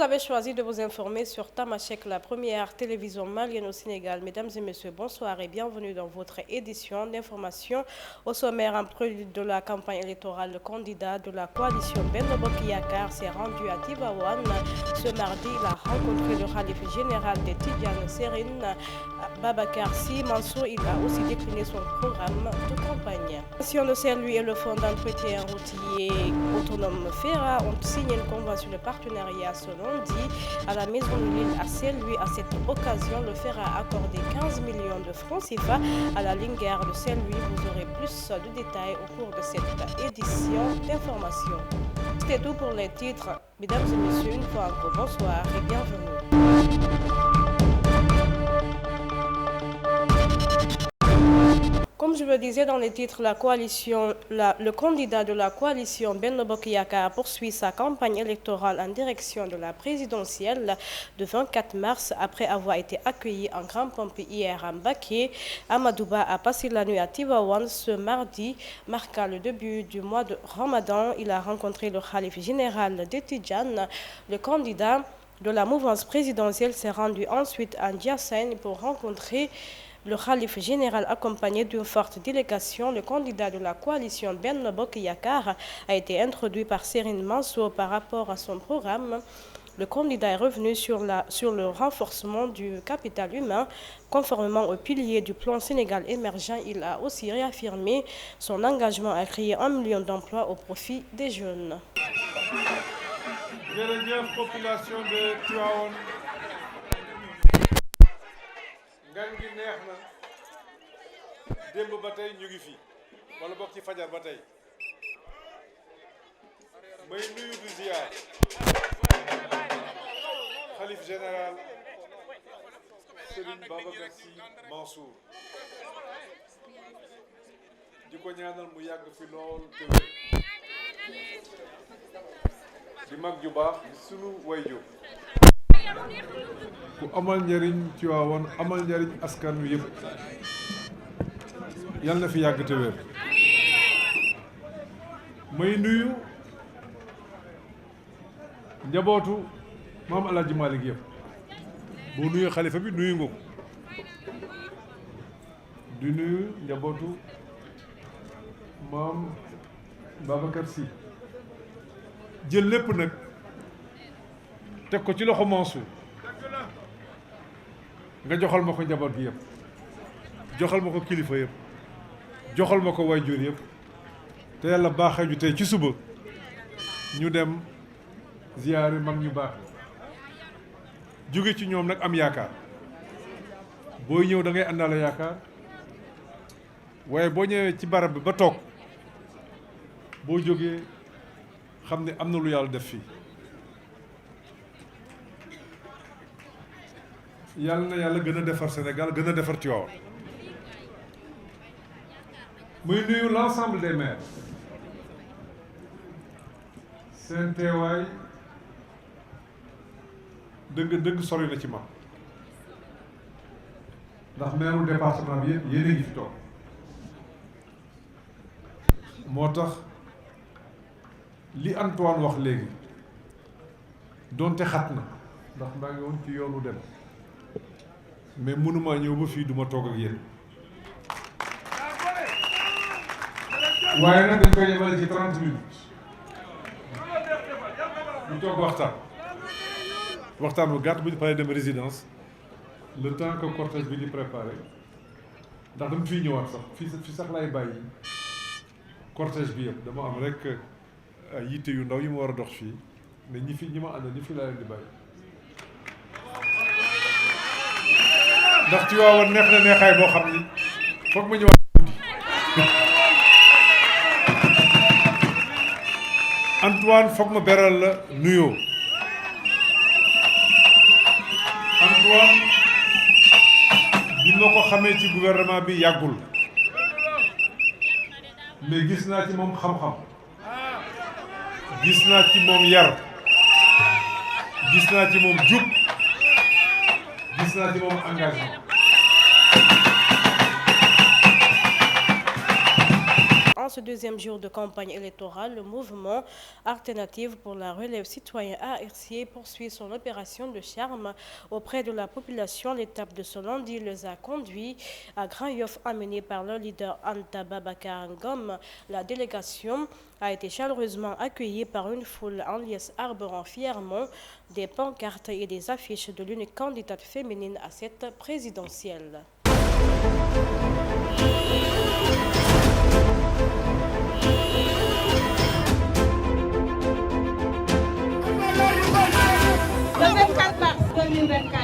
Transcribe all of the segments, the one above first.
avez choisi de vous informer sur Tamashek, la première télévision malienne au Sénégal. Mesdames et messieurs, bonsoir et bienvenue dans votre édition d'information. Au sommaire, en prélude de la campagne électorale, le candidat de la coalition Benno Bokk Yakaar s'est rendu à Tivaouane. Ce mardi, il a rencontré le khalife général des Tidjanes, Serigne Babacar Sy Mansour. Il a aussi décliné son programme de campagne. Le Saint-Louis et le Fonds d'entretien routier autonome FERA ont signé une convention de partenariat ce lundi à la Maison de l'Île à Saint-Louis. À cette occasion, le FERA a accordé 15 millions de francs CFA à la Linguère de Saint-Louis. Vous aurez plus de détails au cours de cette édition d'information. C'était tout pour les titres. Mesdames et messieurs, une fois encore, bonsoir et bienvenue. Comme je le disais dans les titres, le candidat de la coalition Benno Bokk Yakaar poursuit sa campagne électorale en direction de la présidentielle de 24 mars. Après avoir été accueilli en grande pompe hier à Mbacké, Amadou Ba a passé la nuit à Tivaouane. Ce mardi marqua le début du mois de Ramadan. Il a rencontré le khalife général des Tidjanes. Le candidat de la mouvance présidentielle s'est rendu ensuite à Ndiassane pour rencontrer le khalife général accompagné d'une forte délégation. Le candidat de la coalition Benno Bokk Yakaar a été introduit par Serigne Mansour. Par rapport à son programme, le candidat est revenu sur le renforcement du capital humain. Conformément aux piliers du plan Sénégal émergent, il a aussi réaffirmé son engagement à créer 1 million d'emplois au profit des jeunes. Jërëjëf population de Tivaouane. Ngan gi neex na démb ba tey ñu ngi fi wala bokk ci fajar ba tey may nuyu du ziar xalif général Serigne Babacar Sy Mansour di ko ñaanal mu yàgg fi lool te wér di mag ju baax di sunu wayjur ku amal njariñ ci waawoon amal njariñ askan wi yëpp yal na fi yàgg te wér may nuyu njabootu maam El Hadj Malick yëpp boo nuyu xalifa bi nuyu nga ko di nuyu njabootu maam Babacar Sy jël lépp nag teg ko ci loxo Mansour nga joxal ma ko njaboot gi yëpp joxal ma ko kilifa yëpp joxal ma ko wayjur yëpp te yàlla baaxee ñu tey ci suba ñu dem ziyaari mag ñu baax jóge ci ñoom nag am yaakaar booy ñëw da ngay àndaale yaakaar waaye boo ñëwee ci barab bi ba toog boo jógee xam ne am na lu yàlla def fii yàlla na yàlla gën a defar Sénégal gën a defar Tivaouane muy nuyu l'ensemble des maires seen teewaay dëgg sori na ci ma ndax maire département bi yëpp yéen a ngi fi toog moo tax li Antoine wax léegi doonte xat na ndax maa ngi woon ci yoonu dem mais mënumaa ñëw ba fii duma toog ak yéen waaye nag dañ koy yemale ci 30 minutes ñu toog waxtaan bu gàtt bu ñu paree dem résidence le temps que cortège bi di préparé ndax dama fiy ñëwaat sax fi sax laay bàyyi cortège bi yëpp dama am rek ay yitte yu ndaw yi ma war a dox fii mais ñi ma àndal ñi fi laa leen di bàyyi ndax ci waawoon neex na neexaay boo xam ni foog ma ñëwaat guddi Antoine foog ma beral la nuyoo Antoine bi ma ko xamee ci gouvernement bi yàggul mais gis naa ci moom xam-xam gis naa ci moom yar gis naa ci moom jub gis naa ci moom engagement. En ce deuxième jour de campagne électorale, le mouvement Alternative pour la relève citoyen ARC poursuit son opération de charme auprès de la population. L'étape de ce lundi les a conduits à Grand-Yoff, amenée par le leader Anta Babacar Ngom. La délégation a été chaleureusement accueillie par une foule en liesse arborant fièrement des pancartes et des affiches de l'unique candidate féminine à cette présidentielle. Le 24 mars 2024,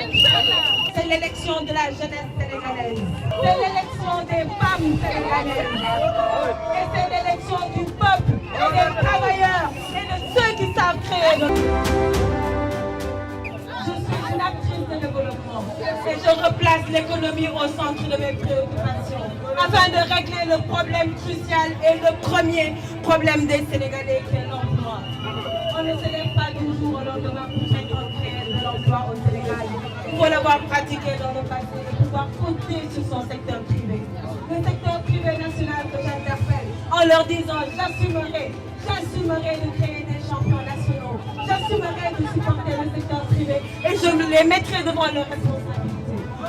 c'est l'élection de la jeunesse sénégalaise, c'est l'élection des femmes sénégalaises, et c'est l'élection du peuple et des travailleurs et de ceux qui savent créer. Je suis une actrice de développement et je replace l'économie au centre de mes préoccupations afin de régler le problème crucial et le premier problème des Sénégalais qui est l'emploi. On ne se lève pas du jour au lendemain pour créer de l'emploi au Sénégal. Il faut l'avoir pratiqué dans le passé et pouvoir compter sur son secteur privé. Le secteur privé national que j'interpelle en leur disant j'assumerai de créer des champions nationaux, j'assumerai de supporter le secteur privé et je les mettrai devant leurs responsabilités.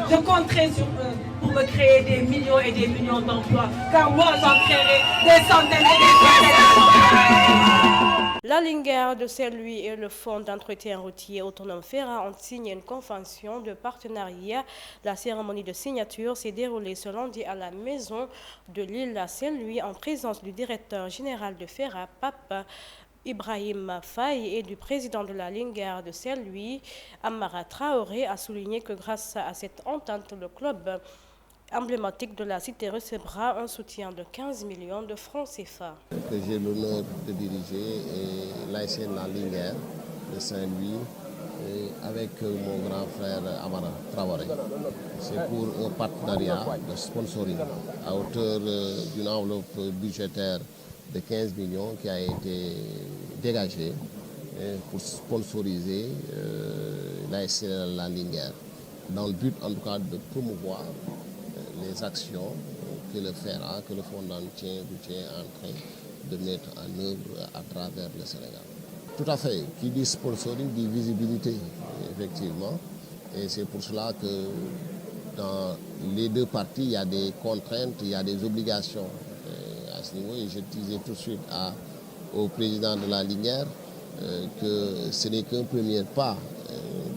Je compterai sur eux pour me créer des millions et des millions d'emplois, car moi j'en créerai des centaines et des centaines d'emplois. La Linguère de Saint-Louis et le Fonds d'entretien routier autonome FERA ont signé une convention de partenariat. La cérémonie de signature s'est déroulée ce lundi à la maison de l'île à Saint-Louis en présence du directeur général de FERA, Pape Ibrahim Faye, et du président de la Linguère de Saint-Louis, Amara Traoré, a souligné que grâce à cette entente, le club emblématique de la cité recevra un soutien de 15 millions de francs CFA. Que j'ai l'honneur de diriger l'ASN La Linguère de Saint-Louis avec mon grand frère Amara Traoré. C'est pour un partenariat de sponsoring à hauteur d'une enveloppe budgétaire de 15 millions qui a été dégagée pour sponsoriser l'ASN La Linguère, dans le but en tout cas de promouvoir les actions que le FERA, que le Fonds d'entretien routier est en train de mettre en œuvre à travers le Sénégal. Tout à fait. Qui dit sponsoring dit visibilité, effectivement. Et c'est pour cela que dans les deux parties, il y a des contraintes, il y a des obligations à ce niveau. Et je disais tout de suite au président de la Linguère que ce n'est qu'un premier pas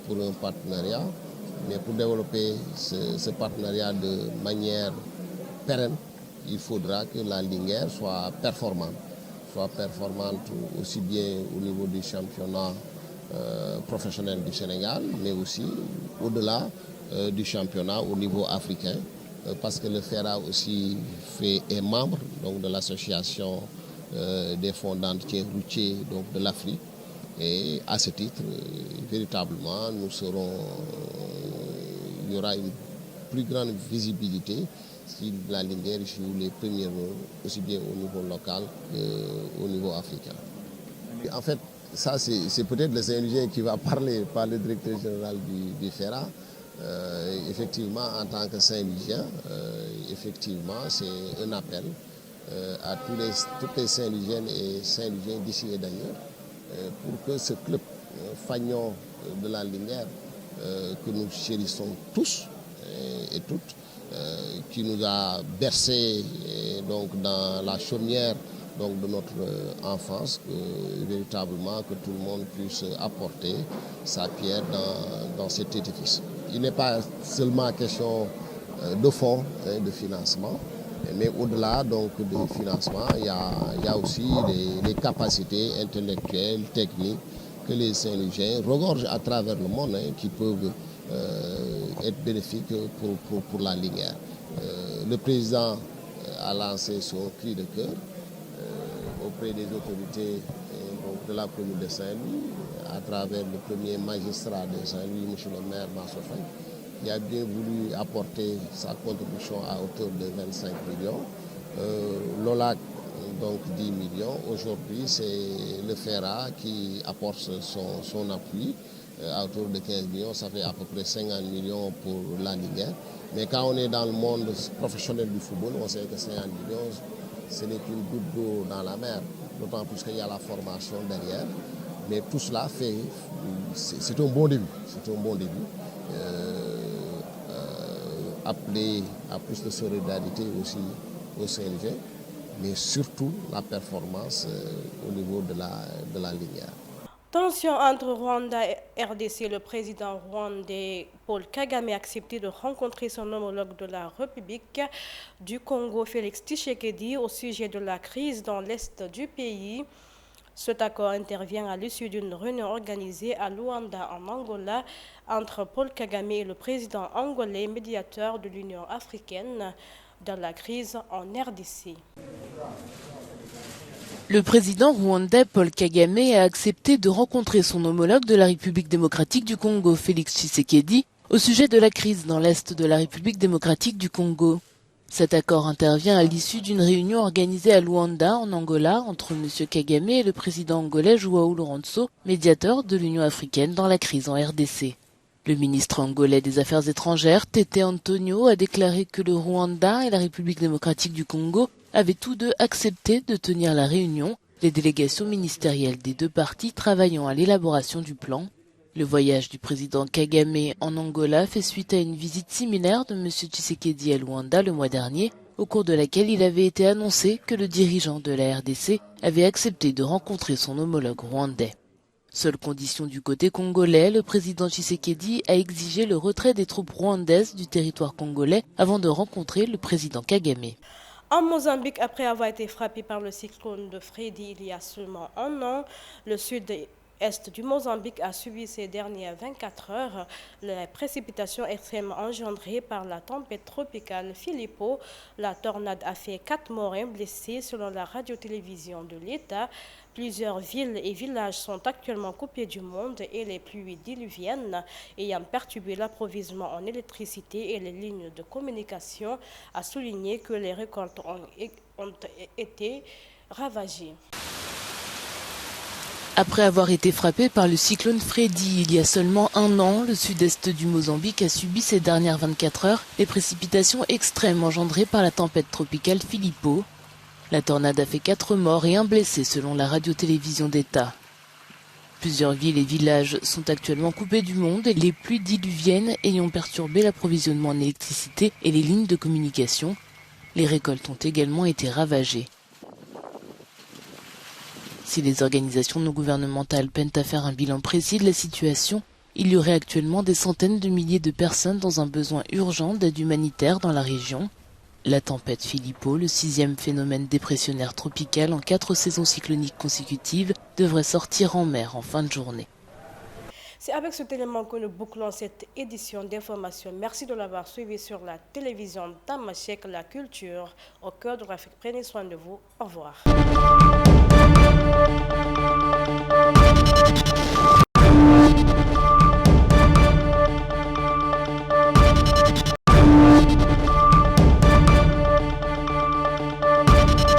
pour un partenariat. Mais pour développer ce partenariat de manière pérenne, il faudra que la Linguère soit performante aussi bien au niveau du championnat professionnel du Sénégal, mais aussi au-delà du championnat au niveau africain, parce que le FERA aussi est membre donc, de l'association des fonds d'entretien routier donc, de l'Afrique. Et à ce titre, véritablement, il y aura une plus grande visibilité si la Linguère joue les premiers rôles, aussi bien au niveau local qu'au niveau africain. En fait, ça c'est peut-être le Saint-Louisien qui va parler, pas le directeur général du FERA. Effectivement, en tant que Saint-Louisien, effectivement, c'est un appel à toutes les Saint-Louisiennes et Saint-Louisiens d'ici et d'ailleurs, pour que ce club fagnon de la Linguère que nous chérissons tous et toutes, qui nous a bercé donc, dans la chaumière donc, de notre enfance, véritablement que tout le monde puisse apporter sa pierre dans cet édifice. Il n'est pas seulement question de fonds, de financement, mais au-delà donc du financement, il y a aussi les capacités intellectuelles, techniques que les Saint-Louisiens regorgent à travers le monde qui peuvent être bénéfiques pour la Linguère. Le président a lancé son cri de cœur auprès des autorités donc, de la commune de Saint-Louis, à travers le premier magistrat de Saint-Louis, M. le maire Mansour Faye, qui a bien voulu apporter sa contribution à hauteur de 25 millions. L'OLAC, donc 10 millions. Aujourd'hui, c'est le FERA qui apporte son appui à hauteur de 15 millions. Ça fait à peu près 50 millions pour la Ligue 1. Mais quand on est dans le monde professionnel du football, on sait que 50 millions, ce n'est qu'une goutte d'eau dans la mer, d'autant plus qu'il y a la formation derrière. Mais tout cela fait, c'est un bon début. C'est un bon début. Appeler à plus de solidarité aussi au CNG, mais surtout la performance au niveau de la lignée. Tension entre Rwanda et RDC. Le président rwandais Paul Kagame a accepté de rencontrer son homologue de la République du Congo, Félix Tshisekedi, au sujet de la crise dans l'est du pays. Cet accord intervient à l'issue d'une réunion organisée à Luanda, en Angola, entre Paul Kagame et le président angolais, médiateur de l'Union africaine dans la crise en RDC. Le président rwandais Paul Kagame a accepté de rencontrer son homologue de la République démocratique du Congo, Félix Tshisekedi, au sujet de la crise dans l'est de la République démocratique du Congo. Cet accord intervient à l'issue d'une réunion organisée à Luanda, en Angola, entre M. Kagame et le président angolais João Lourenço, médiateur de l'Union africaine dans la crise en RDC. Le ministre angolais des Affaires étrangères, Tete Antonio, a déclaré que le Rwanda et la République démocratique du Congo avaient tous deux accepté de tenir la réunion, les délégations ministérielles des deux parties travaillant à l'élaboration du plan. Le voyage du président Kagame en Angola fait suite à une visite similaire de M. Tshisekedi à Luanda le mois dernier, au cours de laquelle il avait été annoncé que le dirigeant de la RDC avait accepté de rencontrer son homologue rwandais. Seule condition du côté congolais, le président Tshisekedi a exigé le retrait des troupes rwandaises du territoire congolais avant de rencontrer le président Kagame. En Mozambique, après avoir été frappé par le cyclone de Freddy il y a seulement un an, le sud-est du Mozambique a subi ces dernières 24 heures les précipitations extrêmement engendrées par la tempête tropicale Filippo. La tornade a fait 4 morts et un blessé selon la radio-télévision de l'État. Plusieurs villes et villages sont actuellement coupés du monde et les pluies diluviennes ayant perturbé l'approvisionnement en électricité et les lignes de communication a souligné que les récoltes ont été ravagées. Après avoir été frappé par le cyclone Freddy il y a seulement un an, le sud-est du Mozambique a subi ces dernières 24 heures les précipitations extrêmes engendrées par la tempête tropicale Filippo. La tornade a fait 4 morts et un blessé selon la radio-télévision d'État. Plusieurs villes et villages sont actuellement coupés du monde et les pluies diluviennes ayant perturbé l'approvisionnement en électricité et les lignes de communication. Les récoltes ont également été ravagées. Si les organisations non gouvernementales peinent à faire un bilan précis de la situation, il y aurait actuellement des centaines de milliers de personnes dans un besoin urgent d'aide humanitaire dans la région. La tempête Filippo, le 6e phénomène dépressionnaire tropical en 4 saisons cycloniques consécutives, devrait sortir en mer en fin de journée. C'est avec cet élément que nous bouclons cette édition d'information. Merci de l'avoir suivi sur la télévision Tamashek, la culture au cœur de l'Afrique. Prenez soin de vous. Au revoir.